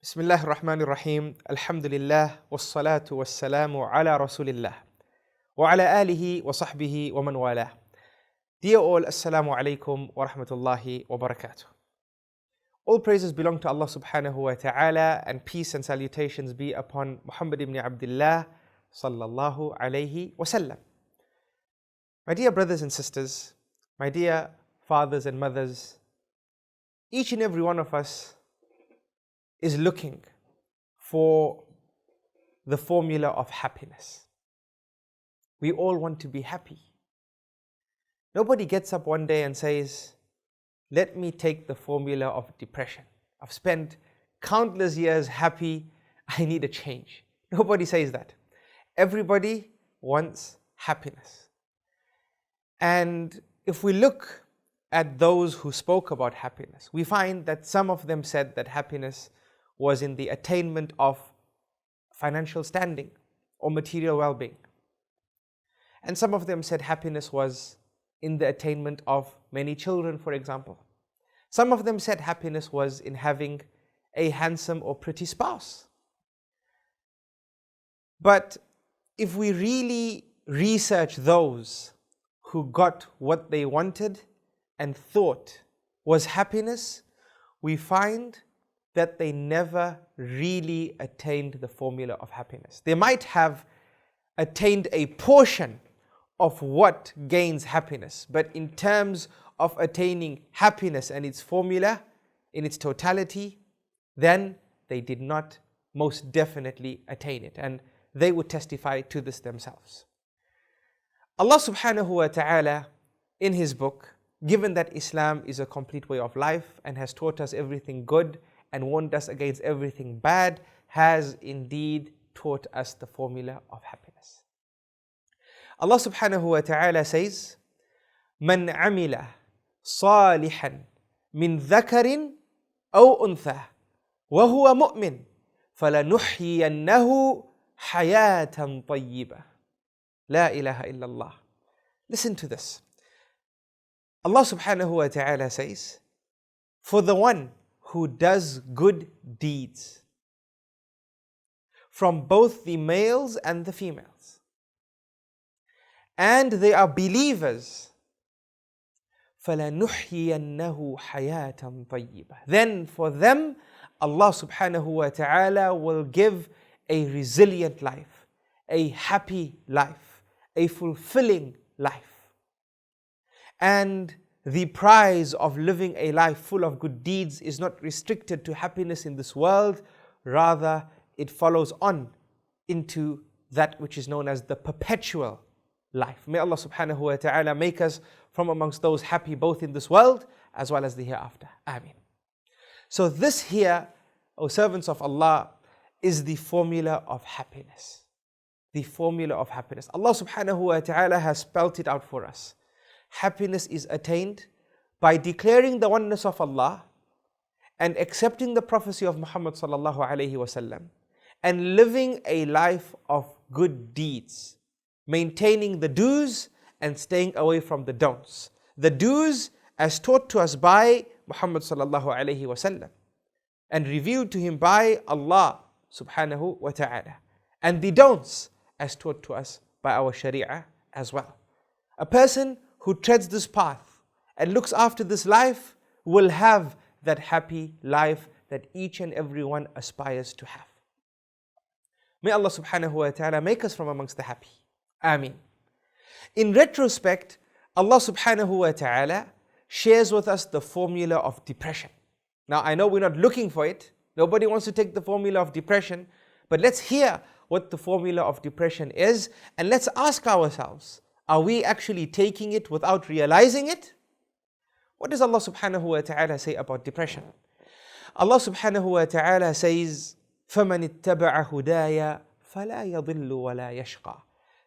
Bismillah ar-Rahman ar-Rahim. Alhamdulillah wassalatu wassalamu ala Rasulillah wa ala alihi wa sahbihi wa man walah. Dear all, Assalamu alaikum wa rahmatullahi wa barakatuh. All praises belong to Allah subhanahu wa ta'ala, and peace and salutations be upon Muhammad ibn Abdullah sallallahu alayhi wa sallam. My dear brothers and sisters, my dear fathers and mothers, each and every one of us is looking for the formula of happiness. We all want to be happy. Nobody gets up one day and says, let me take the formula of depression. I've spent countless years happy, I need a change. Nobody says that. Everybody wants happiness. And if we look at those who spoke about happiness, we find that some of them said that happiness was in the attainment of financial standing or material well-being. And some of them said happiness was in the attainment of many children, for example. Some of them said happiness was in having a handsome or pretty spouse. But if we really research those who got what they wanted and thought was happiness, we find that they never really attained the formula of happiness. They might have attained a portion of what gains happiness, but in terms of attaining happiness and its formula in its totality, then they did not most definitely attain it, and they would testify to this themselves. Allah subhanahu wa ta'ala in His book, given that Islam is a complete way of life and has taught us everything good and warned us against everything bad, has indeed taught us the formula of happiness. Allah subhanahu wa ta'ala says, مَنْ عَمِلَ صَالِحًا مِنْ ذَكَرٍ أَوْ أُنْثَى وَهُوَ مُؤْمِنٌ فَلَنُحْيِيَنَّهُ حَيَاةً طَيِّبَةً لَا إِلَهَ إِلَّا اللَّهِ. Listen to this. Allah subhanahu wa ta'ala says, for the one who does good deeds, from both the males and the females, and they are believers, فَلَنُحْيِيَنَّهُ حَيَاةً طَيِّبَةً. Then for them, Allah subhanahu wa ta'ala will give a resilient life, a happy life, a fulfilling life. And the prize of living a life full of good deeds is not restricted to happiness in this world, rather it follows on into that which is known as the perpetual life. May Allah subhanahu wa ta'ala make us from amongst those happy both in this world as well as the hereafter. Ameen. So this here, O servants of Allah, is the formula of happiness. The formula of happiness. Allah subhanahu wa ta'ala has spelt it out for us. Happiness is attained by declaring the oneness of Allah and accepting the prophecy of Muhammad sallallahu alayhi wa sallam and living a life of good deeds, maintaining the do's and staying away from the don'ts. The do's as taught to us by Muhammad sallallahu alayhi wa sallam and revealed to him by Allah subhanahu wa ta'ala, and the don'ts as taught to us by our sharia as well. A person who treads this path and looks after this life will have that happy life that each and every one aspires to have. May Allah subhanahu wa ta'ala make us from amongst the happy. Ameen. In retrospect, Allah subhanahu wa ta'ala shares with us the formula of depression. Now I know we're not looking for it. Nobody wants to take the formula of depression, but let's hear what the formula of depression is, and let's ask ourselves, are we actually taking it without realizing it? What does Allah subhanahu wa ta'ala say about depression? Allah subhanahu wa ta'ala says, فَمَنِ اتَّبَعَ هُدَايَ فَلَا يَضِلُّ وَلَا يَشْقَى.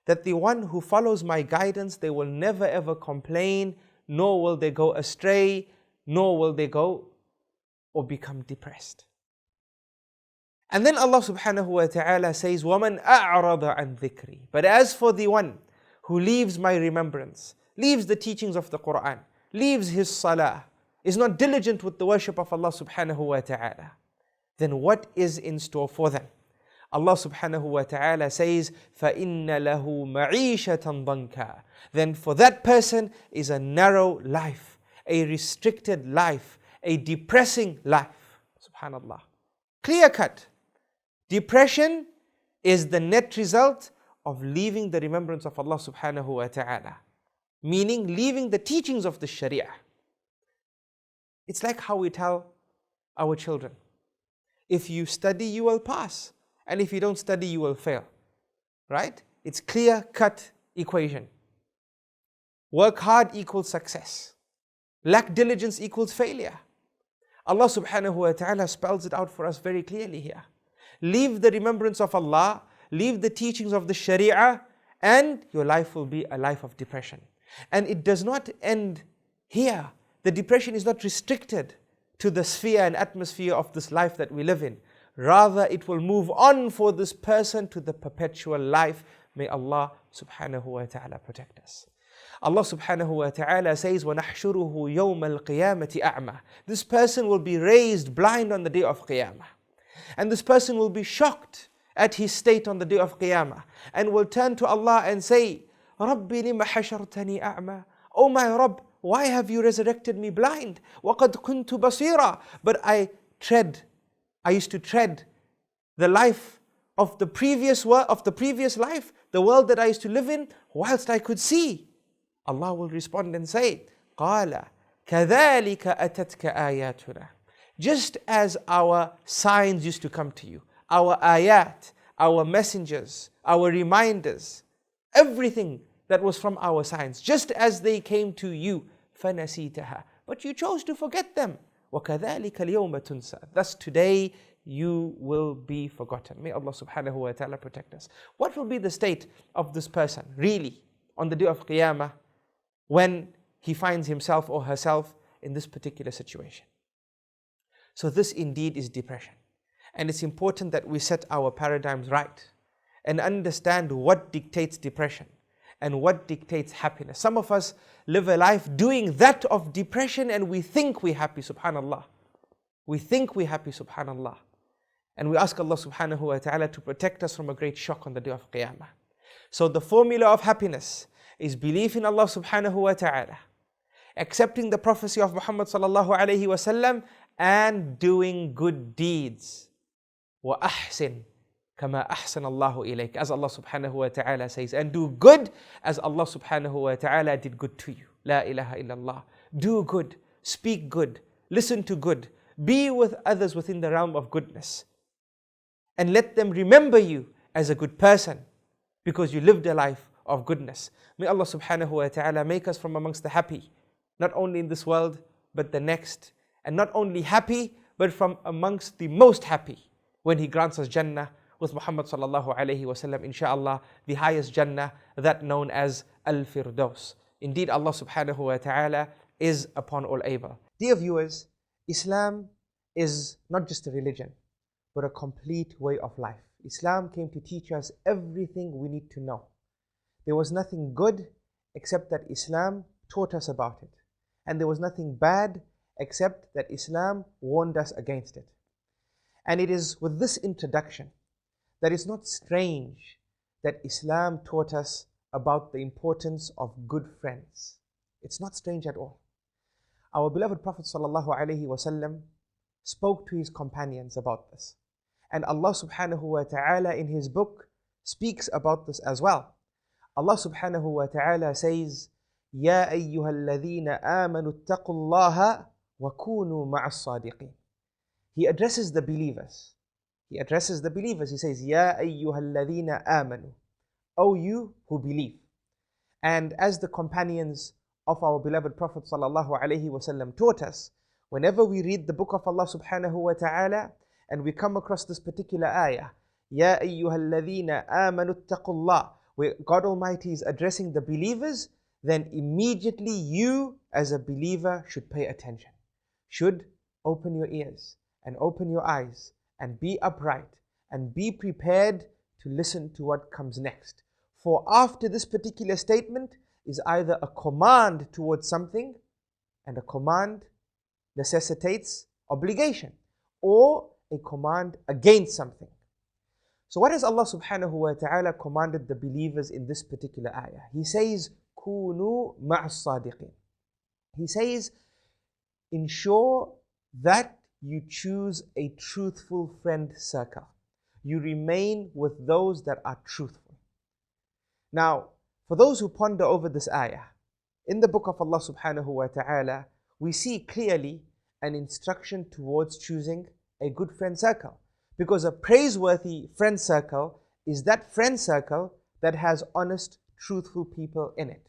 That the one who follows my guidance, they will never ever complain, nor will they go astray, nor will they go or become depressed. And then Allah subhanahu wa ta'ala says, وَمَنْ أَعْرَضَ عَنْ ذِكْرِي. But as for the one who leaves my remembrance, leaves the teachings of the Qur'an, leaves his salah, is not diligent with the worship of Allah subhanahu wa ta'ala, then what is in store for them? Allah subhanahu wa ta'ala says, فَإِنَّ لَهُ مَعِيشَةً ضَنْكًا. Then for that person is a narrow life, a restricted life, a depressing life. Subhanallah. Clear cut. Depression is the net result of leaving the remembrance of Allah subhanahu wa ta'ala. Meaning leaving the teachings of the Sharia. It's like how we tell our children, if you study, you will pass. And if you don't study, you will fail. Right? It's clear-cut equation. Work hard equals success. Lack diligence equals failure. Allah subhanahu wa ta'ala spells it out for us very clearly here. Leave the remembrance of Allah, leave the teachings of the Sharia, and your life will be a life of depression. And it does not end here. The depression is not restricted to the sphere and atmosphere of this life that we live in. Rather, it will move on for this person to the perpetual life. May Allah subhanahu wa ta'ala protect us. Allah subhanahu wa ta'ala says, وَنَحْشُرُهُ يَوْمَ الْقِيَامَةِ أَعْمَى. This person will be raised blind on the day of Qiyamah. And this person will be shocked at his state on the day of Qiyamah. And will turn to Allah and say, رَبِّ لِمَ حَشَرْتَنِي أَعْمَى. Oh my Rabb, why have you resurrected me blind? وَقَدْ كُنْتُ بَصِيرًا. But I used to tread the life of the previous life, the world that I used to live in, whilst I could see. Allah will respond and say, قَالَ كَذَلِكَ أَتَتْكَ آيَاتُنَا. Just as our signs used to come to you, our ayat, our messengers, our reminders, everything that was from our signs, just as they came to you, فَنَسِيتَهَا. But you chose to forget them. وَكَذَلِكَ الْيَوْمَ تُنْسَى. Thus today you will be forgotten. May Allah subhanahu wa ta'ala protect us. What will be the state of this person really on the day of Qiyamah when he finds himself or herself in this particular situation? So this indeed is depression. And it's important that we set our paradigms right and understand what dictates depression and what dictates happiness. Some of us live a life doing that of depression and we think we're happy, subhanallah. We think we're happy, subhanallah. And we ask Allah subhanahu wa ta'ala to protect us from a great shock on the day of Qiyamah. So the formula of happiness is belief in Allah subhanahu wa ta'ala, accepting the prophecy of Muhammad sallallahu alayhi wa sallam, and doing good deeds. وَأَحْسِنْ كَمَا أَحْسَنَ اللَّهُ إِلَيْكَ. As Allah subhanahu wa ta'ala says, and do good as Allah subhanahu wa ta'ala did good to you. La ilaha illallah. Do good, speak good, listen to good, be with others within the realm of goodness. And let them remember you as a good person because you lived a life of goodness. May Allah subhanahu wa ta'ala make us from amongst the happy, not only in this world but the next. And not only happy, but from amongst the most happy when He grants us Jannah with Muhammad sallallahu alayhi wa sallam, inshaAllah, the highest Jannah, that known as Al-Firdaus. Indeed, Allah subhanahu wa ta'ala is upon all able. Dear viewers, Islam is not just a religion, but a complete way of life. Islam came to teach us everything we need to know. There was nothing good except that Islam taught us about it. And there was nothing bad except that Islam warned us against it. And it is with this introduction that it's not strange that Islam taught us about the importance of good friends. It's not strange at all. Our beloved Prophet ﷺ spoke to his companions about this. And Allah subhanahu wa ta'ala in His book speaks about this as well. Allah subhanahu wa ta'ala says, يَا أَيُّهَا الَّذِينَ آمَنُوا اتَّقُوا اللَّهَ وَكُونُوا مَعَ الصَّادِقِينَ. He addresses the believers. He says, يَا أَيُّهَا الَّذِينَ آمَنُوا. O you who believe. And as the companions of our beloved Prophet ﷺ taught us, whenever we read the book of Allah subhanahu wa ta'ala and we come across this particular ayah, يَا أَيُّهَا الَّذِينَ آمَنُوا اتَّقُوا اللَّهَ, where God Almighty is addressing the believers, then immediately you as a believer should pay attention. Should open your ears and open your eyes and be upright and be prepared to listen to what comes next. For after this particular statement is either a command towards something, and a command necessitates obligation, or a a command against something. So what has Allah subhanahu wa ta'ala commanded the believers in this particular ayah? He says, Kunu ma'as sadiqin. He says, ensure that you choose a truthful friend circle. You remain with those that are truthful. Now, for those who ponder over this ayah, in the book of Allah subhanahu wa ta'ala, we see clearly an instruction towards choosing a good friend circle. Because a praiseworthy friend circle is that friend circle that has honest, truthful people in it.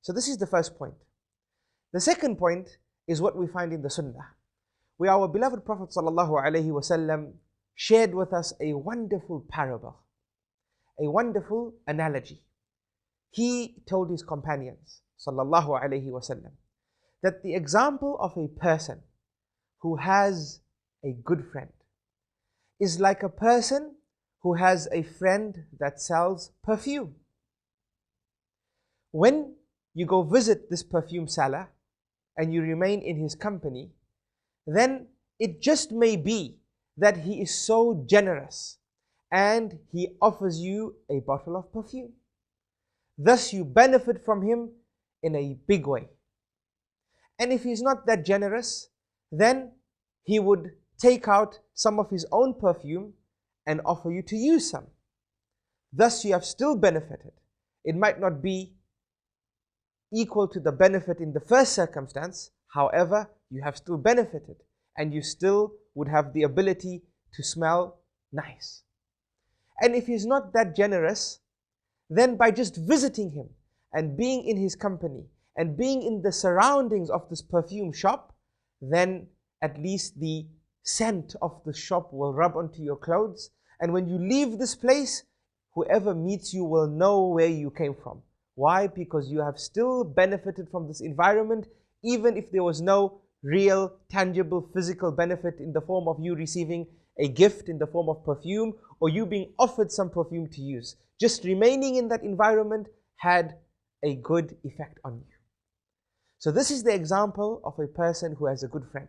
So this is the first point. The second point is what we find in the Sunnah, where our beloved Prophet ﷺ shared with us a wonderful parable, a wonderful analogy. He told his companions ﷺ that the example of a person who has a good friend is like a person who has a friend that sells perfume. When you go visit this perfume seller and you remain in his company, then it just may be that he is so generous and he offers you a bottle of perfume. Thus you benefit from him in a big way. And if he's not that generous, then he would take out some of his own perfume and offer you to use some. Thus you have still benefited. It might not be equal to the benefit in the first circumstance, however, you have still benefited and you still would have the ability to smell nice. And if he's not that generous, then by just visiting him and being in his company and being in the surroundings of this perfume shop, then at least the scent of the shop will rub onto your clothes, and when you leave this place, whoever meets you will know where you came from. Why? Because you have still benefited from this environment, even if there was no real, tangible, physical benefit in the form of you receiving a gift in the form of perfume or you being offered some perfume to use. Just remaining in that environment had a good effect on you. So this is the example of a person who has a good friend.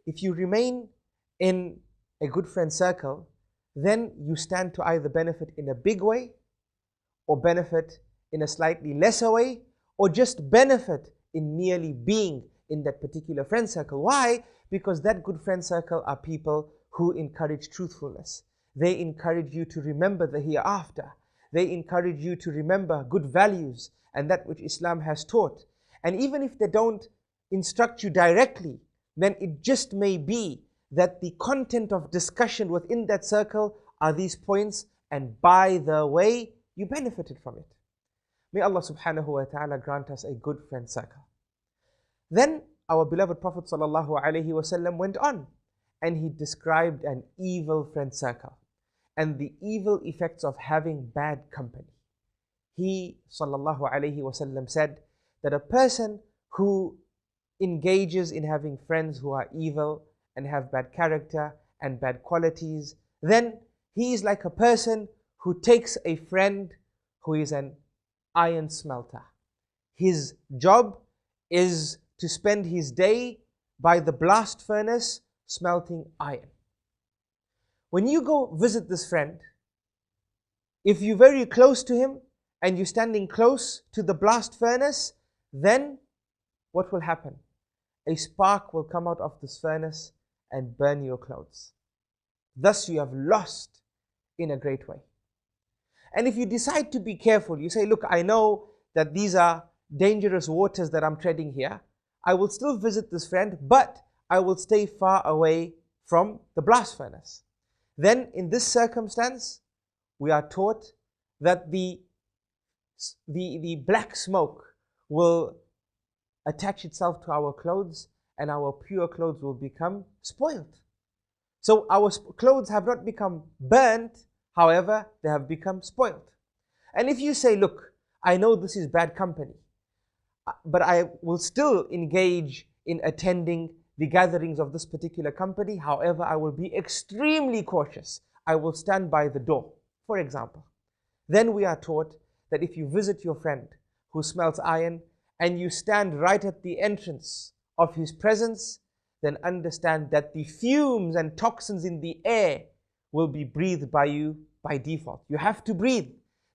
If you remain in a good friend circle, then you stand to either benefit in a big way or benefit in a slightly lesser way, or just benefit in merely being in that particular friend circle. Why? Because that good friend circle are people who encourage truthfulness. They encourage you to remember the hereafter. They encourage you to remember good values and that which Islam has taught. And even if they don't instruct you directly, then it just may be that the content of discussion within that circle are these points, and by the way, you benefited from it. May Allah subhanahu wa ta'ala grant us a good friend circle. Then our beloved Prophet sallallahu alaihi wasallam went on and he described an evil friend circle and the evil effects of having bad company. He sallallahu alaihi wasallam said that a person who engages in having friends who are evil and have bad character and bad qualities, then he is like a person who takes a friend who is an iron smelter. His job is to spend his day by the blast furnace smelting iron. When you go visit this friend, if you're very close to him and you're standing close to the blast furnace, then what will happen? A spark will come out of this furnace and burn your clothes. Thus you have lost in a great way. And if you decide to be careful, you say, look, I know that these are dangerous waters that I'm treading here. I will still visit this friend, but I will stay far away from the blast furnace. Then in this circumstance, we are taught that the black smoke will attach itself to our clothes and our pure clothes will become spoiled. So our clothes have not become burnt, however, they have become spoiled. And if you say, look, I know this is bad company, but I will still engage in attending the gatherings of this particular company, however, I will be extremely cautious. I will stand by the door, for example. Then we are taught that if you visit your friend who smells iron and you stand right at the entrance of his presence, then understand that the fumes and toxins in the air will be breathed by you by default. You have to breathe.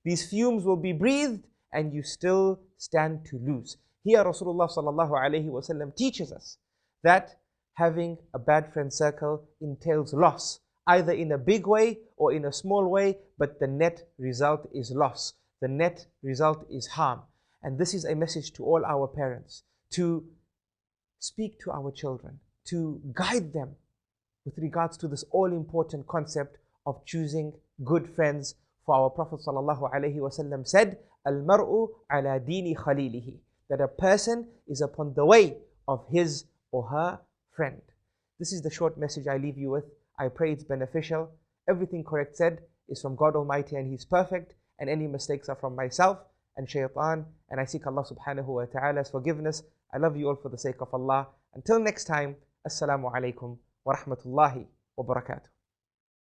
These fumes will be breathed and you still stand to lose. Here Rasulullah sallallahu alaihi wasallam teaches us that having a bad friend circle entails loss, either in a big way or in a small way, but the net result is loss. The net result is harm. And this is a message to all our parents, to speak to our children, to guide them with regards to this all-important concept of choosing good friends. For our Prophet ﷺ said, "Al-mar'u ala dini khalilihi," that a person is upon the way of his or her friend. This is the short message I leave you with. I pray it's beneficial. Everything correct said is from God Almighty and He's perfect, and any mistakes are from myself and shaitan, and I seek Allah subhanahu wa ta'ala's forgiveness. I love you all for the sake of Allah. Until next time, Assalamu alaikum wa rahmatullahi wa barakatuh.